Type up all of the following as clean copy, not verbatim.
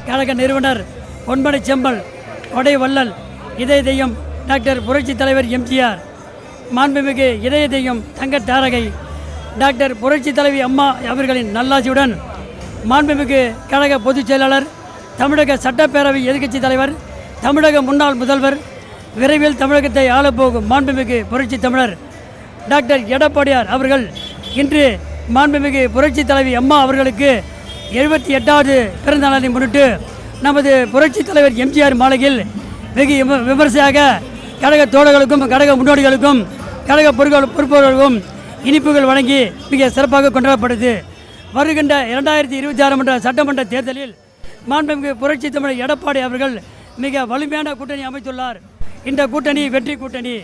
கழக நிறுவனர் பொன்மனை செம்மல் கொடை வள்ளல் இதய தெய்வம் டாக்டர் புரட்சி தலைவர் எம்ஜிஆர், மாண்புமிகு இதய தெய்வம் தங்க தாரகை டாக்டர் புரட்சி தலைவி அம்மா அவர்களின் நல்லாசியுடன் மாண்புமிகு கழக பொதுச் செயலாளர், தமிழக சட்டப்பேரவை எதிர்க்கட்சி தலைவர், தமிழக முன்னாள் முதல்வர், விரைவில் தமிழகத்தை ஆளப்போகும் மாண்புமிகு புரட்சி தமிழர் டாக்டர் எடப்பாடியார் அவர்கள் இன்று மாண்புமிகு புரட்சி தலைவி அம்மா அவர்களுக்கு 78வது பிறந்த நாளை முன்னிட்டு நமது புரட்சி தலைவர் எம்ஜிஆர் மாளிகையில் வெகு விமர்சையாக கழக தோழர்களுக்கும் கழக முன்னோடிகளுக்கும் கழக பொறுப்பவர்களுக்கும் இனிப்புகள் வழங்கி மிக சிறப்பாக கொண்டாடப்படுது. வருகின்ற 2026 சட்டமன்ற தேர்தலில் மாண்புமிகு புரட்சி தமிழர் எடப்பாடி அவர்கள் மிக வலிமையான கூட்டணி அமைத்துள்ளார். இந்த கூட்டணி வெற்றி கூட்டணி.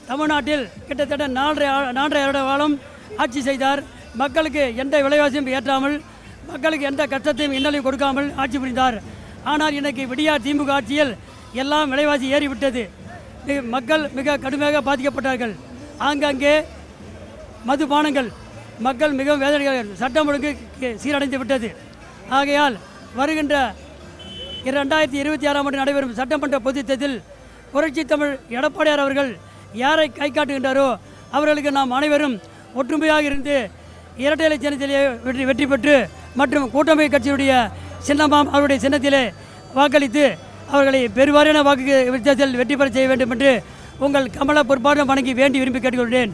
தமிழ்நாட்டில் கிட்டத்தட்ட 4.5 வருட காலம் ஆட்சி செய்தார். மக்களுக்கு எந்த விலைவாசியும் ஏற்றாமல், மக்களுக்கு எந்த கஷ்டத்தையும் இன்னலையும் கொடுக்காமல் ஆட்சி புரிந்தார். ஆனால் இன்றைக்கு விடியா திமுக ஆட்சியில் எல்லாம் விலைவாசி ஏறிவிட்டது. மக்கள் மிக கடுமையாக பாதிக்கப்பட்டார்கள். ஆங்காங்கே மதுபானங்கள் மக்கள் மிகவும் வேதனைகள், சட்டம் ஒழுங்கு சீரடைந்து விட்டது. ஆகையால் வருகின்ற 2026 நடைபெறும் சட்டமன்ற பொதுத் தேர்தலில் புரட்சி தமிழ் எடப்பாடியார் அவர்கள் யாரை கை காட்டுகின்றாரோ அவர்களுக்கு நாம் அனைவரும் ஒற்றுமையாக இருந்து இரட்டை இலை சின்னத்திலே வெற்றி பெற்று மற்றும் கூட்டமை கட்சியுடைய சின்னமாம் அவருடைய சின்னத்திலே வாக்களித்து அவர்களை பெருவாரியான வாக்கு வித்தியாசத்தில் வெற்றி பெற செய்ய வேண்டும் என்று உங்கள் கமல பொறுப்பாக வணங்கி வேண்டி விரும்பி கேட்டுக்கொள்கிறேன்.